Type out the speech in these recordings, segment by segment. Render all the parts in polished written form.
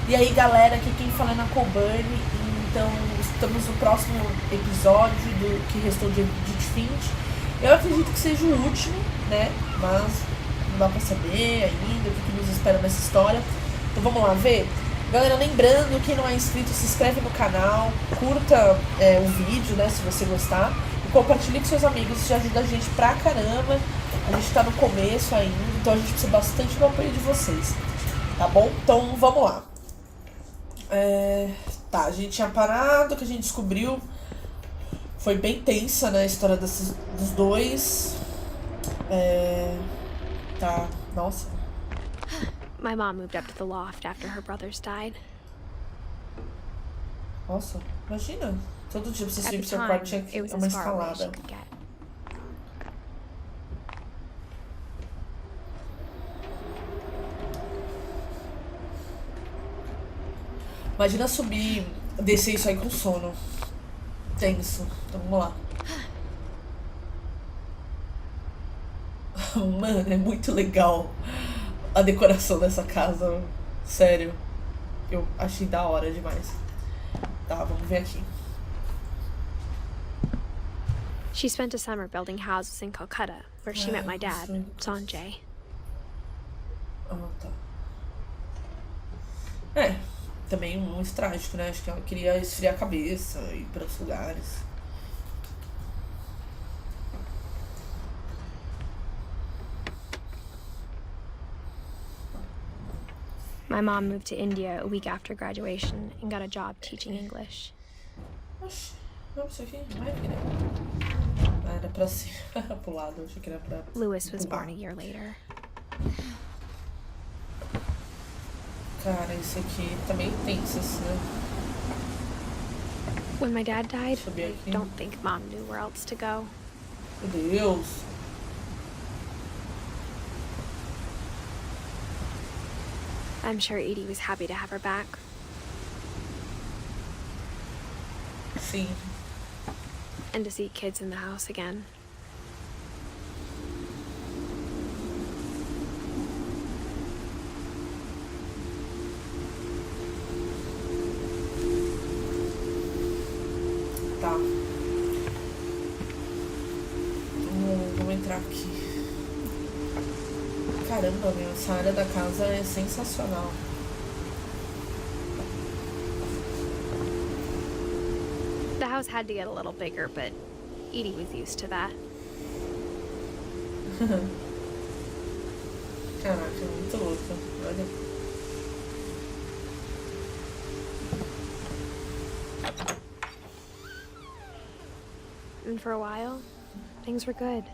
E aí galera, aqui quem fala é na Coburn. Então estamos no próximo episódio do que restou de Edith Finch. Eu acredito que seja o último, né? Mas não dá pra saber ainda o que nos espera nessa história. Então vamos lá ver. Galera, lembrando, quem não é inscrito, se inscreve no canal, curta o vídeo, né, se você gostar, e compartilhe com seus amigos, isso já ajuda a gente pra caramba. A gente tá no começo ainda, então a gente precisa bastante do apoio de vocês, tá bom? Então vamos lá. Tá, a gente tinha parado, que a gente descobriu, foi bem tensa, né, a história dos dois. Tá, nossa. My mom moved up to the loft after her brothers died. Nossa, imagina. Todo dia você At subir the pro seu time, quarto tinha it was uma as far away as she escalada. could get. Imagina subir, descer isso aí com sono. Tenso. Então vamos lá. Mano, é muito legal a decoração dessa casa. Sério. Eu achei da hora demais. Tá, vamos ver aqui. She spent a summer building houses in Calcutta, where she met my dad, Sanjay. Ah, tá. Também muito trágico, né? Acho que ela queria esfriar a cabeça e ir para outros lugares. My mom moved to India a week after graduation and got a job teaching English. Oxi, não, isso aqui não é aqui, né? Ah, era pra ser pro lado, achei que era pra... Lewis was born a year later. Cara, isso aqui também tem isso, né? When my dad died, Deixa eu ver I aqui. don't think mom knew where else to go. Meu Deus! I'm sure Edie was happy to have her back. Sim. And to see kids in the house again. Tá. Vamos entrar aqui. Caramba, meu, essa área da casa é sensacional. The house had to get a little bigger, but Edie was used to that. Caraca, muito louco. Olha. And for a while, things were good.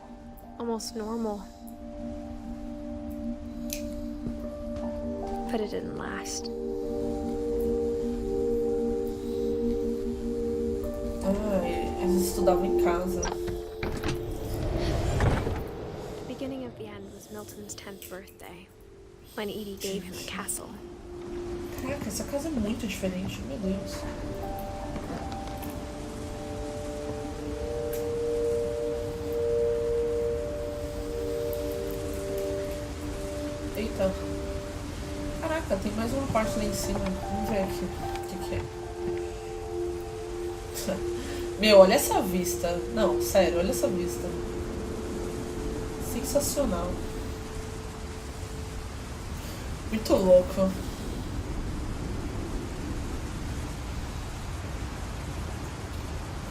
Almost normal. But it didn't last. Eles estudavam em casa. The beginning of the end was Milton's 10th birthday, when Edie gave him a castle. Caraca, essa casa é muito diferente, meu Deus. Eita. Caraca, tem mais uma parte lá em cima. Vamos ver aqui o que é. Meu, olha essa vista. Não, sério, olha essa vista. Sensacional. Muito louco.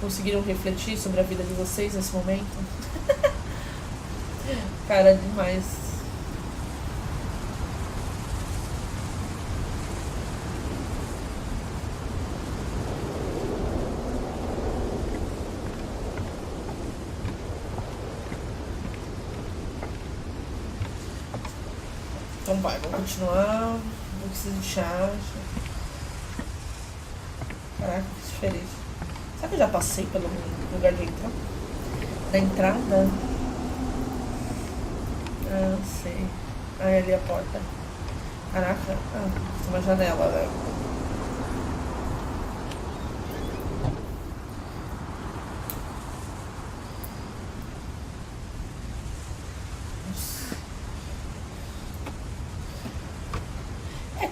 Conseguiram refletir sobre a vida de vocês nesse momento? Cara, demais. Então vai, vamos continuar. O que a gente acha? Caraca, que diferente. Será que eu já passei pelo lugar de entrar? Da entrada? Ah, não sei. Ah, é ali a porta. Caraca, tem uma janela, né? Nossa.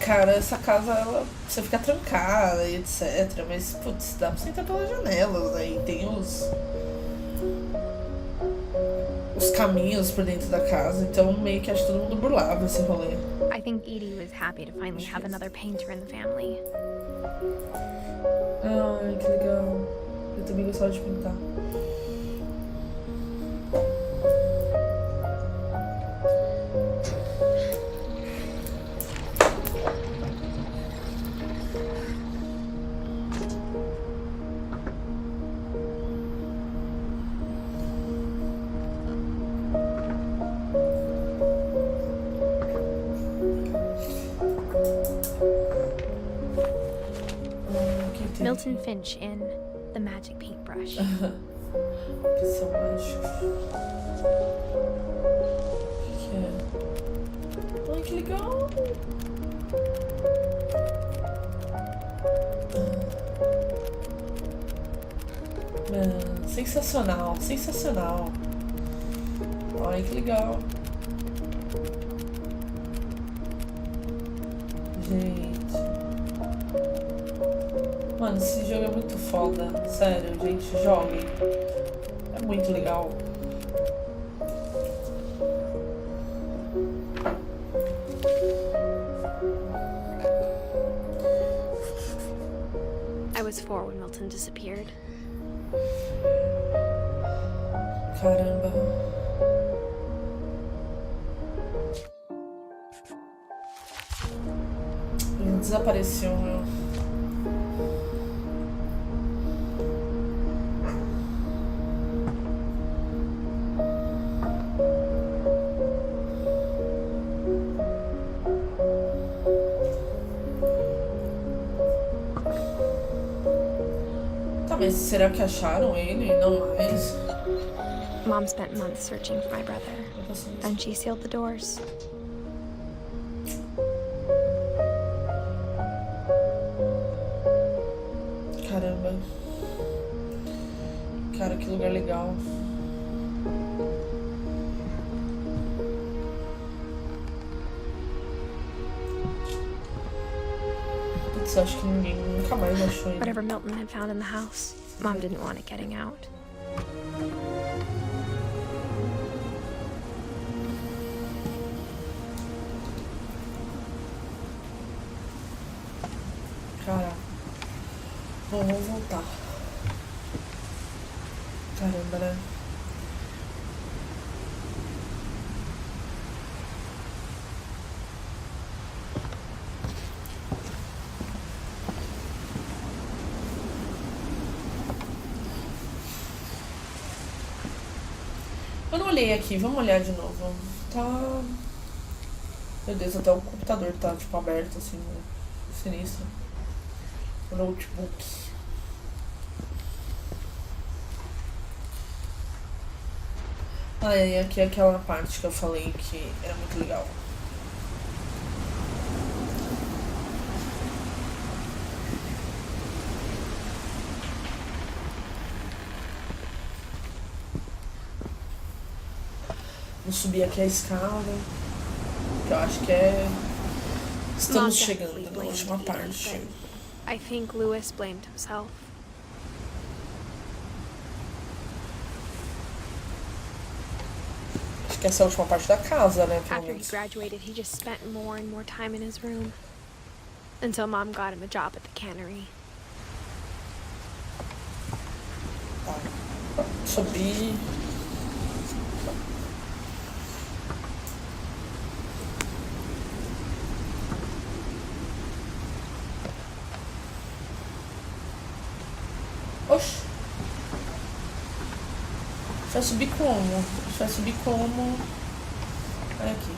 cara, essa casa, ela, você fica trancada e etc. Mas, putz, dá pra você entrar pelas janelas, né? E tem os caminhos por dentro da casa. Então, meio que acho que todo mundo burlava esse rolê. I think Edie was happy to finally have another painter in the family. Ai, que legal. Eu também gostava de pintar. Milton Finch in The Magic Paintbrush. Que são mágicos. O que é? Ai, que legal! Sensacional, sensacional. Ai, que legal. Gente. Mano, esse jogo é muito foda. Sério, gente, joguem. É muito legal. I was 4 when Milton disappeared. Caramba. Ele desapareceu, meu. Tá, mas será que acharam ele? Não mais? Mom spent months searching for my brother. Then she sealed the doors. Caramba. Cara, que lugar legal. Putz, acho que ninguém nunca mais achou ele. Whatever Milton had found in the house, Mom didn't want it getting out. Caraca. Bom, vamos voltar. Caramba, né? Eu não olhei aqui, vamos olhar de novo. Tá. Meu Deus, até o computador tá tipo aberto assim, né? Sinistro. O notebook. Ah, e aqui é aquela parte que eu falei que era muito legal. Vou subir aqui a escada, que eu acho que é... Estamos chegando na última parte. I think Lewis blamed himself. Acho que essa é a última parte da casa, né? Pelo After he menos. graduated, he just spent more and more time in his room. Until Mom got him a job at the cannery. Tá. Subir. Oxi. Vai subir como? Vai subir como? Olha aqui.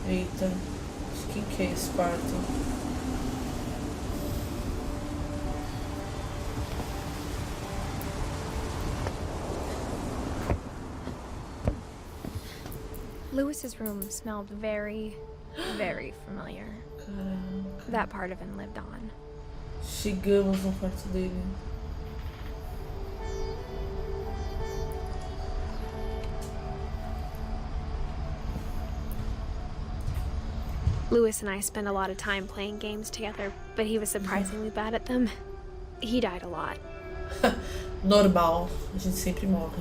Eita. Quem que é esse quarto? Lewis's room smelled very, very familiar. Caraca. That part of him lived on. Chegamos no quarto dele. Lewis and I spent a lot of time playing games together, but he was surprisingly bad at them. He died a lot. Normal. A gente sempre morre.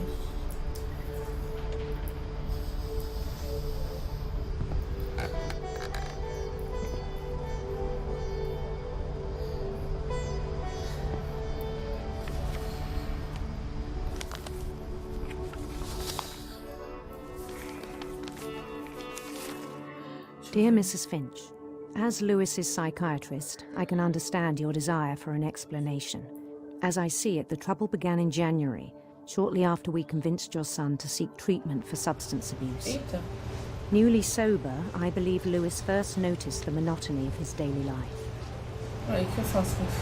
Dear Mrs. Finch, as Lewis's psychiatrist, I can understand your desire for an explanation. As I see it, the trouble began in January, shortly after we convinced your son to seek treatment for substance abuse. Eita. Newly sober, I believe Lewis first noticed the monotony of his daily life. Aí, o que eu faço com isso?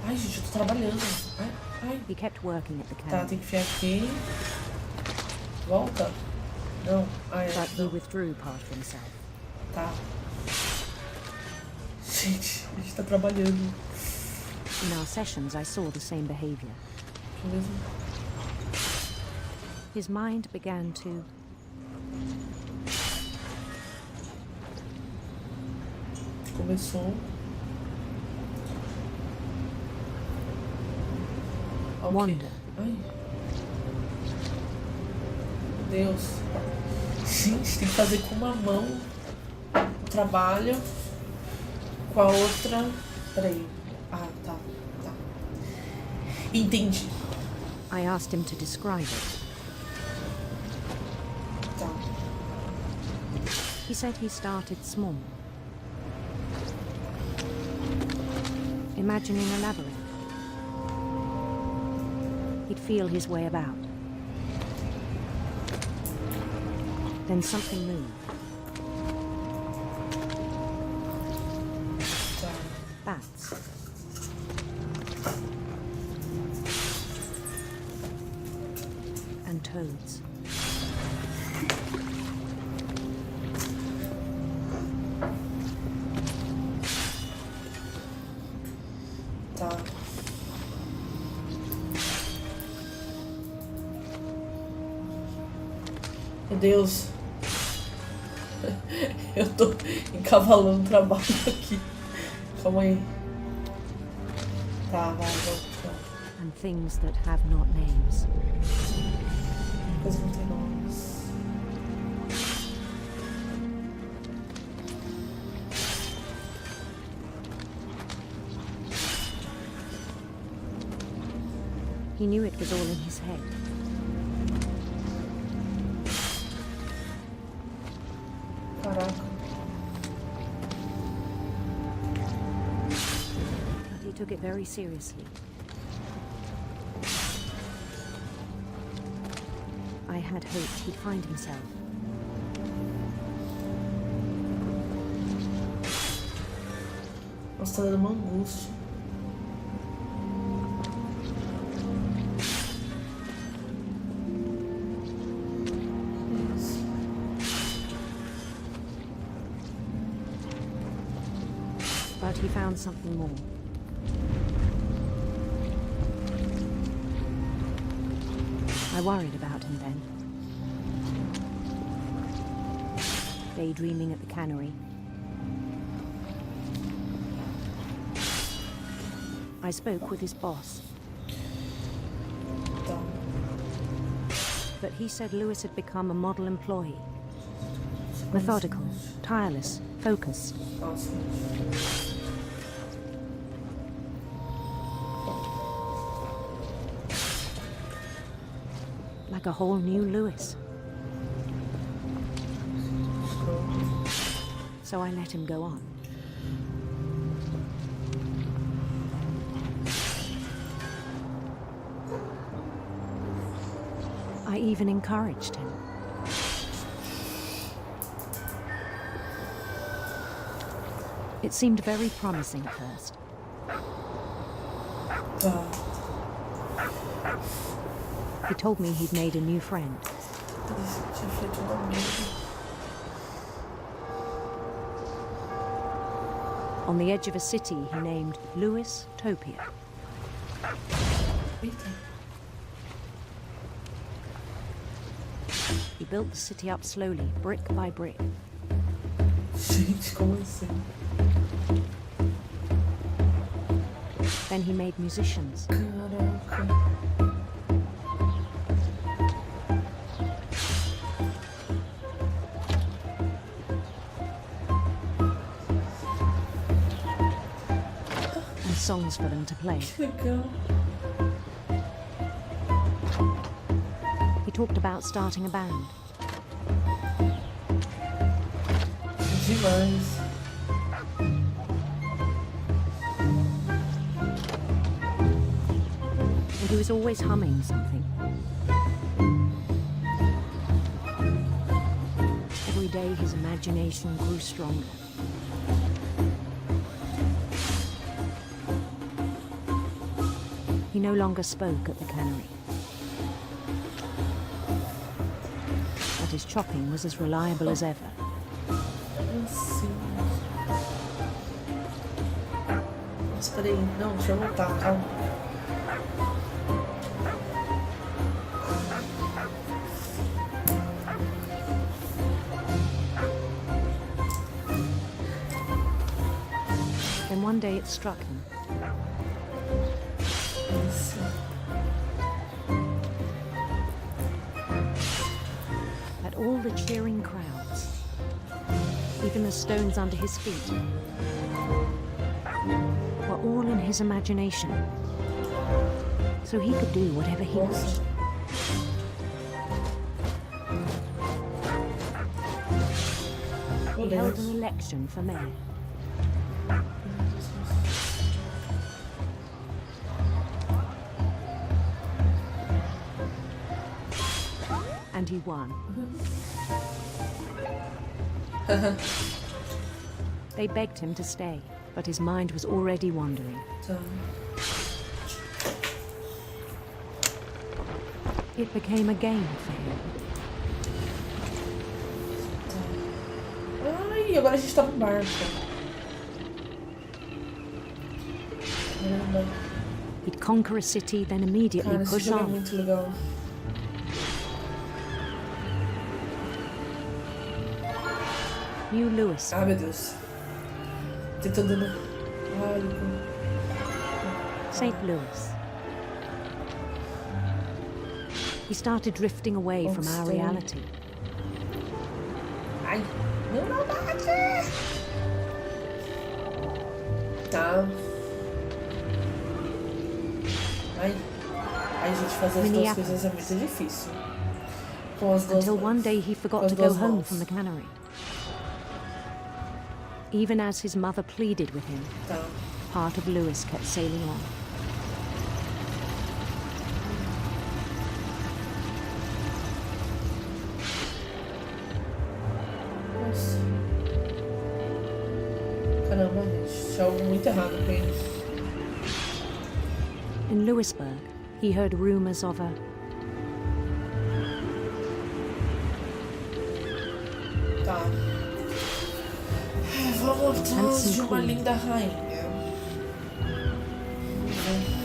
Ai, gente, eu tô trabalhando. Ai, ai. He kept working at the Tá, camp, tem que enfiar aqui. Volta. Não. Ai, but he não. withdrew part of himself. Tá. Gente, a gente tá trabalhando. In our sessions, I saw the same behavior. Beleza? His mind began to Começou. Ok. wander. Ai. Meu Deus. Gente, tem que fazer com uma mão o trabalho, com a outra. Peraí. Ah, tá. Tá. Entendi. I asked him to describe it. Tá. He said he started small, imagining a labyrinth. He'd feel his way about. Then something moved. Tá. Bats. And toads. Tá. Meu Deus. Eu tô encavalando o trabalho aqui. Calma aí. Tá, vai, volta. And things that have not names. Coisa não tem nomes. He knew it was all in his head. Caraca. But he took it very seriously. I had hoped he'd find himself. Nossa, tá dando uma angústia. Isso. But he found something more. I worried about him then. Daydreaming at the cannery. I spoke with his boss, Tá. but he said Lewis had become a model employee. Methodical, tireless, focused. Nossa. Like a whole new Lewis. So I let him go on. I even encouraged him. It seemed very promising at first. Tá. He told me he'd made a new friend. Ele tinha feito um amigo. On the edge of a city he named Lewis Topia. Eita. He built the city up slowly, brick by brick. Gente, como assim? Then he made musicians. Caraca. And songs for them to play. Que legal. He talked about starting a band. Demais. And he was always humming something. Every day his imagination grew stronger. He no longer spoke at the cannery. But his chopping was as reliable as ever. Assim. Mas peraí, não, deixa eu voltar, calma. Then one day it struck him. Isso. That all the cheering crowds, even the stones under his feet, were all in his imagination. So he could do whatever he wished. He held an election for mayor. And he won. They begged him to stay, but his mind was already wandering. Tá. It became a game for him. Ai, agora a gente tá no barco. Caramba. He'd conquer a city, then immediately Cara, esse push jogo é on. muito legal. New Lewis. Ah, meu Deus. Tentando... Ai, St. Louis. He started drifting away from our reality. ai. Não bate! Tá. Ai. Ai, gente, fazer as duas coisas é muito difícil. Com as duas Until mãos. one day he Com forgot as to go duas home mãos. from the cannery. Even as his mother pleaded with him, Tá. part of Lewis kept sailing on. Nossa. Caramba, gente. Tinha algo muito errado com ele. In Lewisburg, he heard rumors of a Tá. Vamos atrás de uma linda rainha. Vamos ver.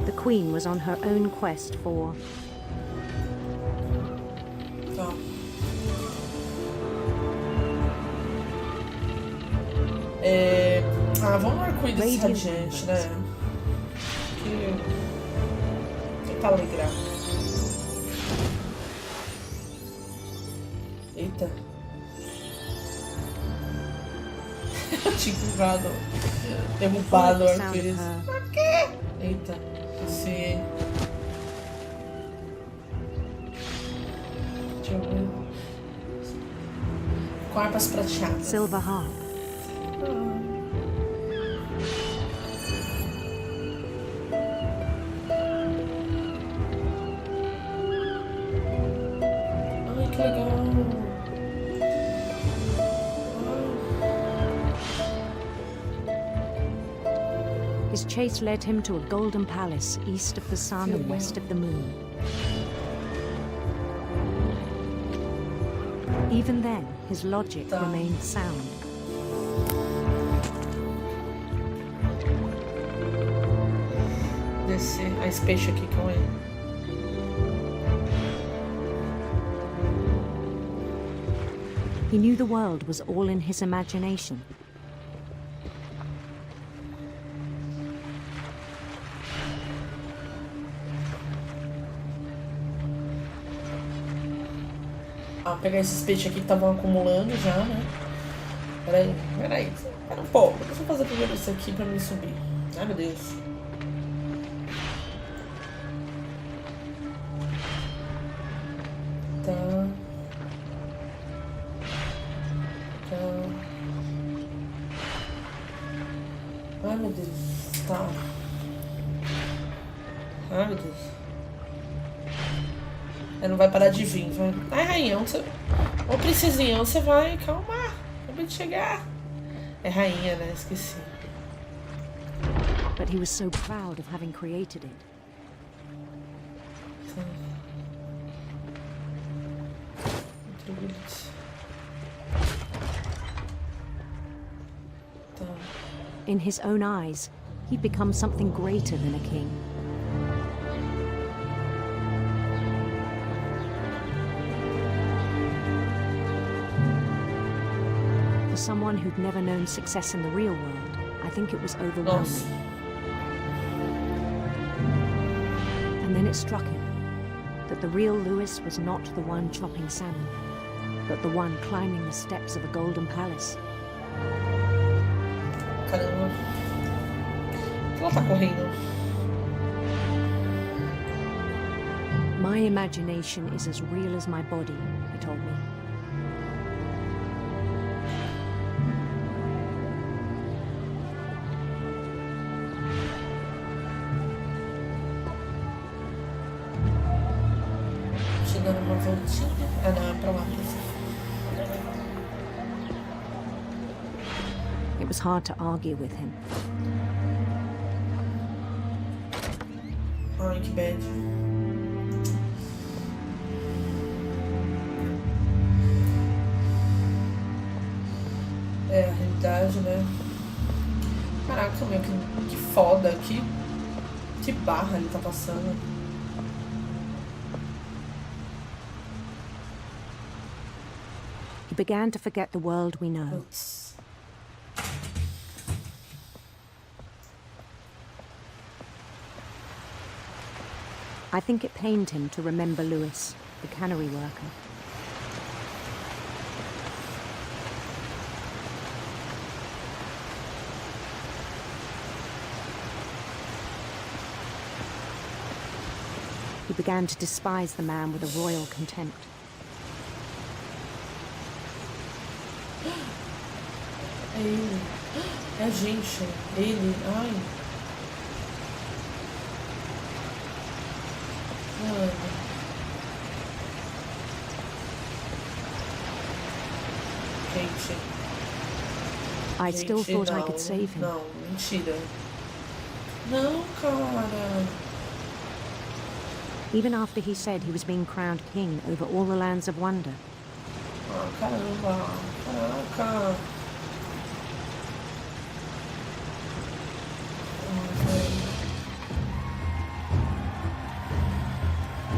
the Queen was on her own quest for Tá. Vamos no arco-íris Radiant radiante, né? Tentar alegrar. Eita. Eu tinha empurrado. Derrubado o sound of arco-íris. her Eita. Esse... Deixa eu ver. Com harpas prateadas. silver harp. Ai, que legal. His chase led him to a golden palace east of the sun and west of the moon. Even then, his logic remained sound. Desse, a peixe aqui com ele. He knew the world was all in his imagination. Ah, pegar esses peixes aqui que estavam acumulando já, né? Peraí. Espera um pouco. Deixa eu fazer primeiro isso aqui pra mim subir. Ai, meu Deus. Tá. Ai, meu Deus. Tá. Ai, meu Deus. Não vai parar de vir. Vai. Ai, rainha, ô princesinha, você vai? Calma. Acabei de chegar. É rainha, né? Esqueci. But he was so proud of having created it. In his own eyes, he'd become something greater than a king. For someone who'd never known success in the real world, I think it was overwhelming. And then it struck him that the real Lewis was not the one chopping salmon, but the one climbing the steps of a golden palace. Caramba. Ela tá correndo. My imagination is as real as my body, he told me. Dando uma voltinha. Ah, não, é pra lá. It was hard to argue with him. Ai, que bad. É a realidade, né? Caraca, meu, que foda. Que barra ele tá passando. He began to forget the world we know. Putz. I think it pained him to remember Lewis, the cannery worker. He began to despise the man with a royal contempt. É ele. É a gente. Ele. Ai. Mano. Gente. I still thought I could save him. Não, mentira. Não, cara. Even after he said he was being crowned king over all the lands of wonder. Ah, caramba. Caraca.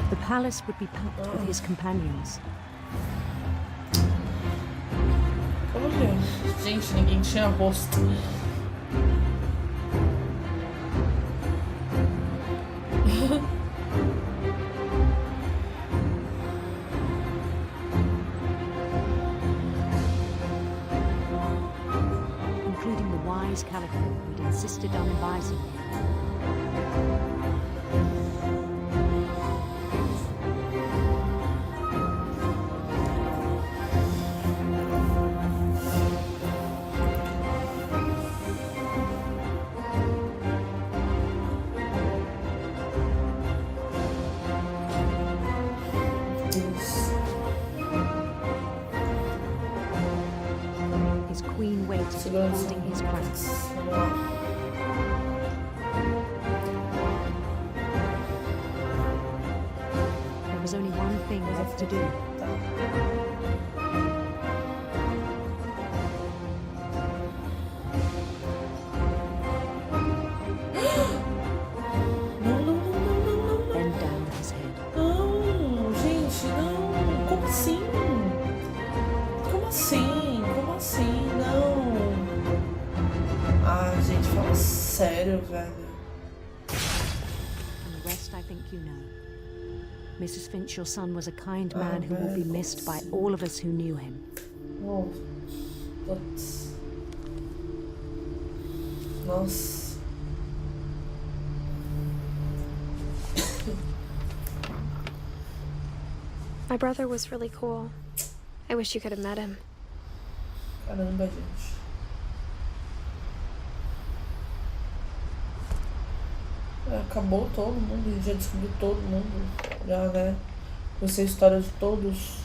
The palace would be packed with his companions. Olha, gente, ninguém tinha rosto. Including the wise Calico who'd insisted on advising him. His queen waited, holding his crown. was only one thing left to do. Tá. Não, não, não, não, não, não. Bend down his head. Não, gente, não. Como assim? Como assim? Como assim? Não. Ah, gente, fala sério, velho. And the rest I think you know. Mrs. Finch, your son was a kind man who will be missed by all of us who knew him. Oh, putz. Nossa. My brother was really cool. I wish you could have met him. Caramba, gente. Acabou todo mundo, a gente já descobriu todo mundo. Já, né? Conheci a história de todos.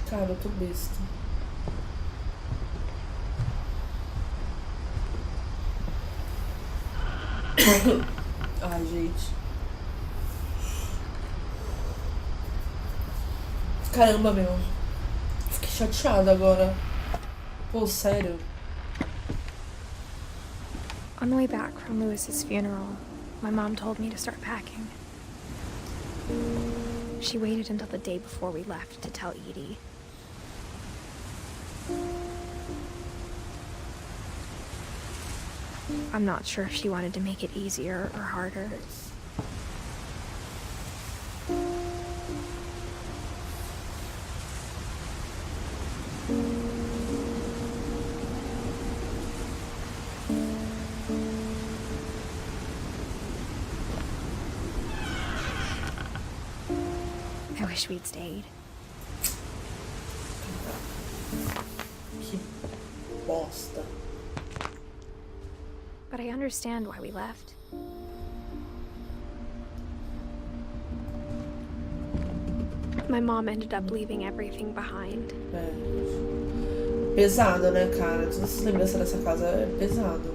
Cara, eu tô besta. Ai, gente. Caramba, meu. Fiquei chateada agora. Pô, sério. On the way back from Lewis's funeral, my mom told me to start packing. She waited until the day before we left to tell Edie. I'm not sure if she wanted to make it easier or harder. I wish we'd stayed. Que bosta. But I understand why we left. My mom ended up leaving everything behind. É. Pesado, né, cara? Todas essas lembranças dessa casa é pesado.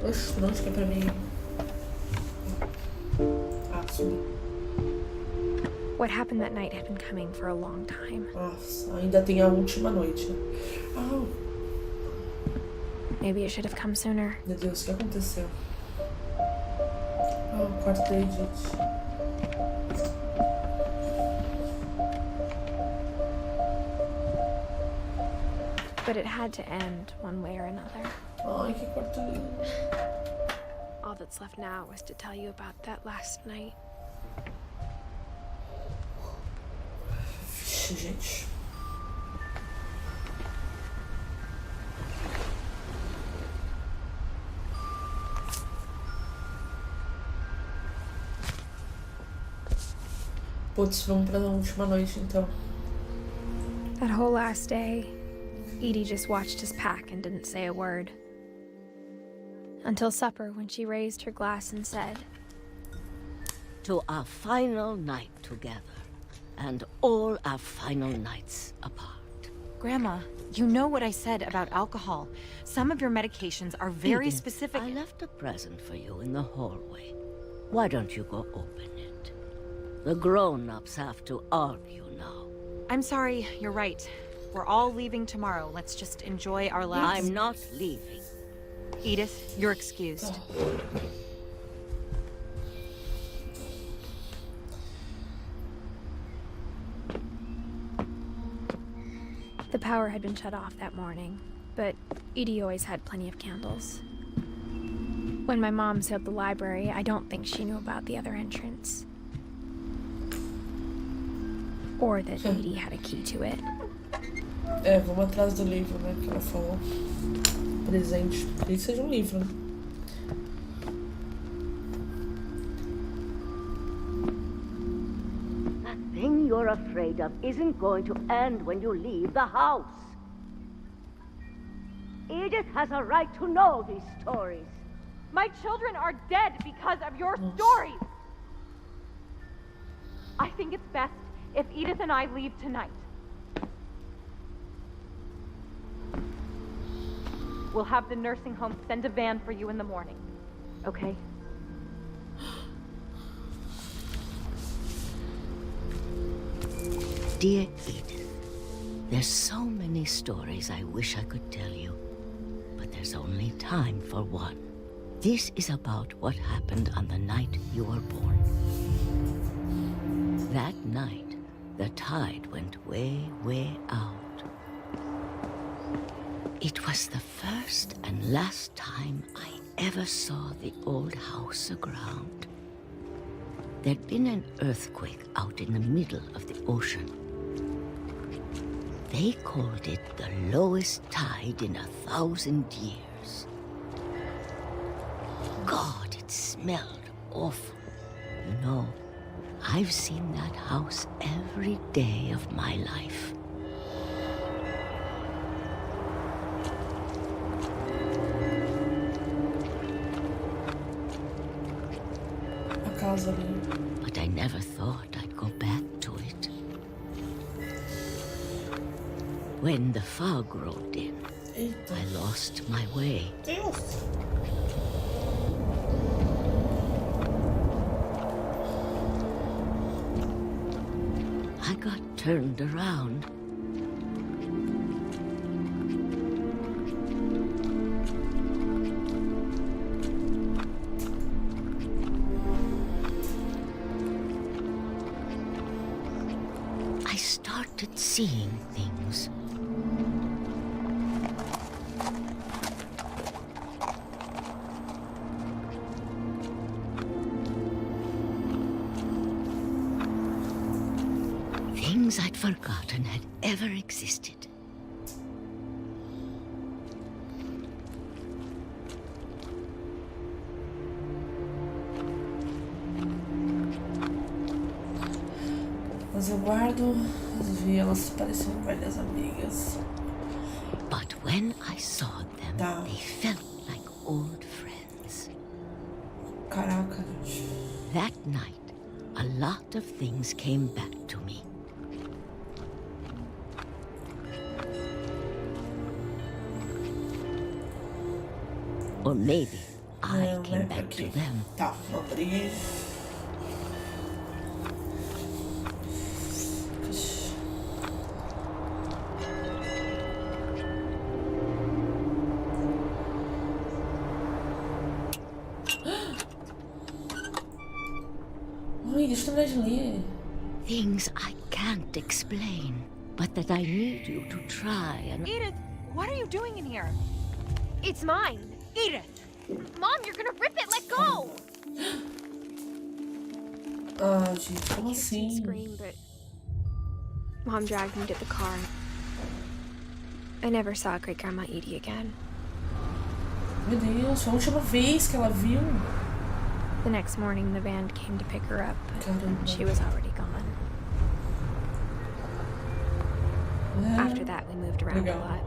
Oxe, não, acho que é pra mim. Ah, subi. What happened that night had been coming for a long time. Nossa, ainda tem a última noite. Ah, Maybe it should have come sooner. meu Deus, o que aconteceu? Ah, o quarto da Edith. But it had to end one way or another. Ai, que quarto lindo. All that's left now is to tell you about that last night. Vixe, gente. Putz, vamos pra última noite então. That whole last day, Edie just watched us pack and didn't say a word. Until supper, when she raised her glass and said, "To our final night together, and all our final nights apart." Grandma, you know what I said about alcohol. Some of your medications are very Edith, specific. I left a present for you in the hallway. Why don't you go open it? The grown-ups have to argue now. I'm sorry, you're right. We're all leaving tomorrow. Let's just enjoy our lives. I'm not leaving. Edith, you're excused. the power had been shut off that morning, but Edie always had plenty of candles. When my mom sealed the library, I don't think she knew about the other entrance. Or that Edie had a key to it. É, vamos atrás do livro, né, que ela falou. Presente. Que seja livro, né? That thing you're afraid of isn't going to end when you leave the house. Edith has a right to know these stories. My children are dead because of your stories! I think it's best if Edith and I leave tonight. We'll have the nursing home send a van for you in the morning, okay? Dear Edith, there's so many stories I wish I could tell you, but there's only time for one. This is about what happened on the night you were born. That night, the tide went way, way out. It was the first and last time I ever saw the old house aground. There'd been an earthquake out in the middle of the ocean. They called it the lowest tide in 1,000 years. God, it smelled awful. You know, I've seen that house every day of my life. But I never thought I'd go back to it. When the fog rolled in, I lost my way. I got turned around. I started seeing things. Things I'd forgotten had ever existed. Mas eu guardo as vi elas parecendo velhas amigas. But when I saw them, they felt like old friends. Caraca, gente. That night, a lot of things came back to me. Or maybe I came back to them. Tá, vou abrir. Oi, deixa eu terminar de ler. Things I can't explain, but that I need you to try and... Edith, what are you doing in here? It's mine. Edith! Mom, you're gonna rip it! Let go! Ah, gente, como I assim? scream, but Mom dragged me to the car. I never saw Great Grandma Edie again. Meu Deus, foi a última vez que ela viu. The next morning, the van came to pick her up, but Caramba. she was already gone. After that, we moved around a Legal. lot.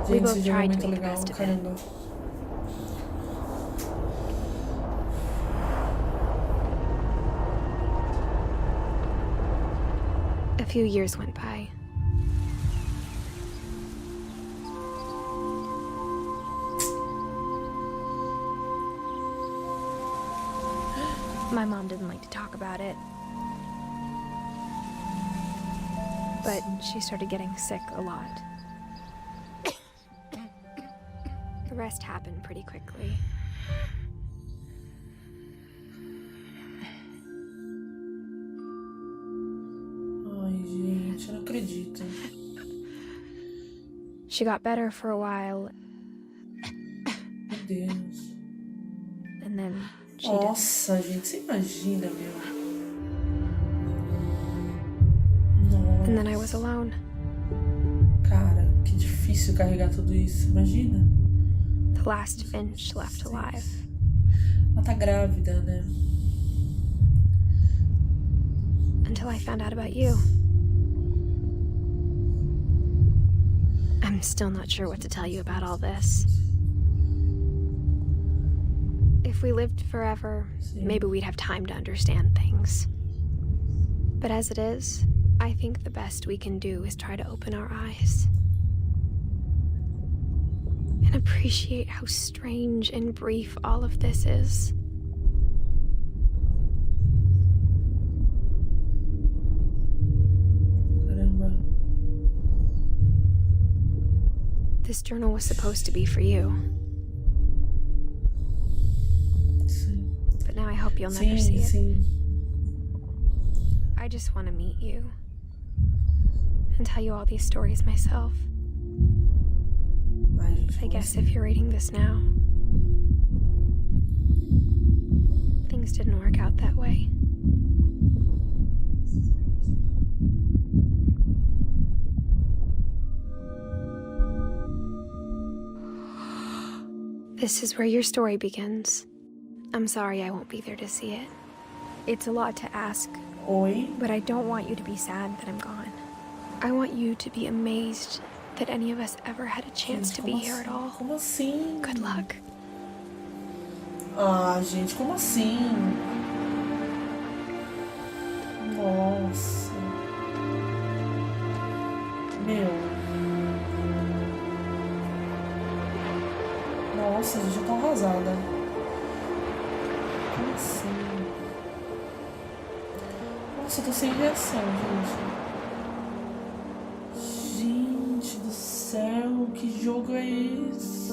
We Gente, both esse jogo é tried to muito make the legal, best of it. caramba. A few years went by. My mom didn't like to talk about it. But she started getting sick a lot. The rest happened pretty quickly. Ai, gente, eu não acredito. She got better for a while, Meu Deus. and then she didn't. Nossa, gente, você imagina, meu. And then I Nossa. was alone. Cara, que difícil carregar tudo isso, imagina. The last Finch left alive. Ela tá grávida, né? until I found out about you. I'm still not sure what to tell you about all this. If we lived forever, maybe we'd have time to understand things. But as it is, I think the best we can do is try to open our eyes. And appreciate how strange and brief all of this is. Caramba. This journal was supposed to be for you. Sim. But now I hope you'll never see it. Sim. I just want to meet you. And tell you all these stories myself. Ai, gente, I como guess assim? if you're reading this now, things didn't work out that way. This is where your story begins. I'm sorry I won't be there to see it. It's a lot to ask, Oi? but I don't want you to be sad that I'm gone. I want you to be amazed that any of us ever had a chance Gente, to be como here at assim? all. Como assim? Good luck. Ah, gente, como assim? Nossa. Meu. Nossa, gente, eu tô arrasada. Como assim? Nossa, eu tô sem reação, gente. Gente do céu, que jogo é esse?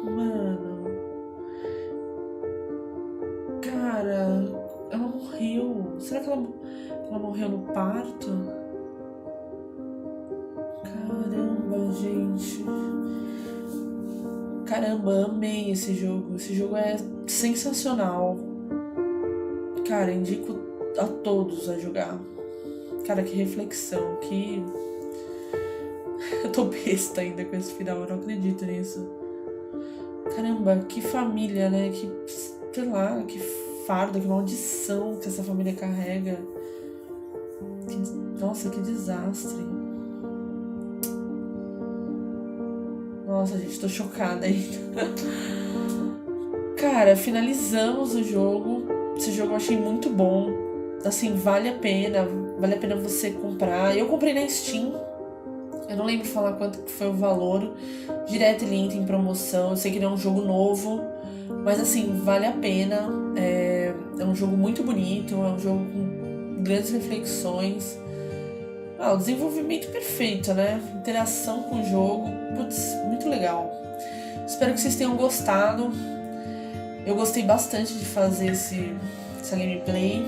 Mano. Cara, ela morreu. Será que ela morreu no parto? Caramba, gente. Caramba, amei esse jogo. Esse jogo é sensacional. Cara, indico a todos a jogar. Cara, que reflexão, que... Eu tô besta ainda com esse final, eu não acredito nisso. Caramba, que família, né? Que, sei lá, que fardo, que maldição que essa família carrega. Nossa, que desastre. Nossa, gente, tô chocada ainda. Cara, finalizamos o jogo. Esse jogo eu achei muito bom. Assim, vale a pena você comprar. Eu comprei na Steam. Eu não lembro falar quanto que foi o valor. Direto ele entra em promoção. Eu sei que ele é um jogo novo. Mas assim, vale a pena. É um jogo muito bonito. É um jogo com grandes reflexões. O desenvolvimento perfeito, né? Interação com o jogo. Putz, muito legal. Espero que vocês tenham gostado. Eu gostei bastante de fazer essa gameplay.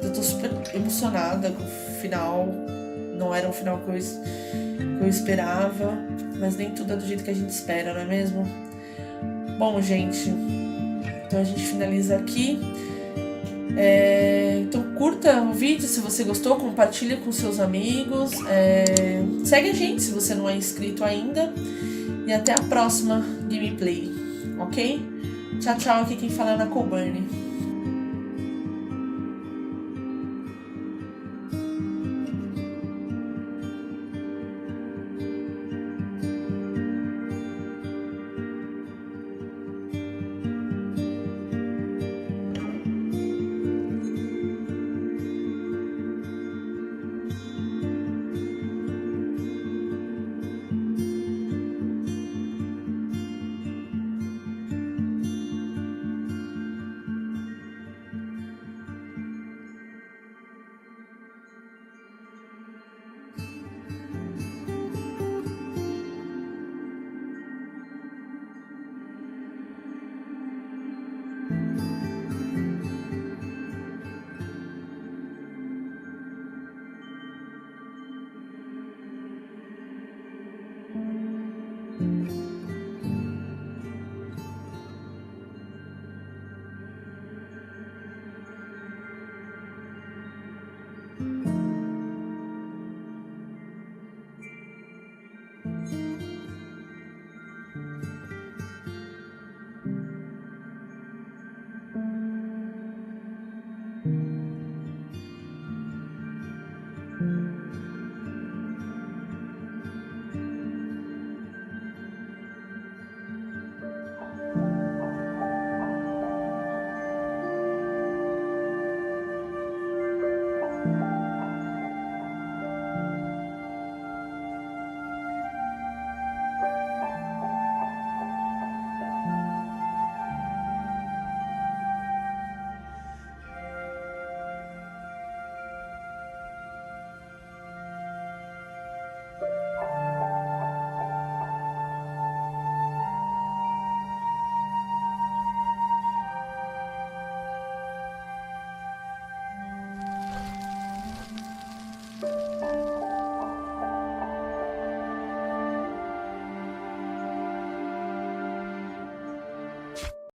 Eu tô super emocionada com o final. Não era um final que eu esperava. Mas nem tudo é do jeito que a gente espera, não é mesmo? Bom, gente. Então a gente finaliza aqui. Então curta o vídeo se você gostou, compartilha com seus amigos, segue a gente se você não é inscrito ainda e até a próxima gameplay, ok? Tchau, tchau, aqui quem fala é Ana Coburn.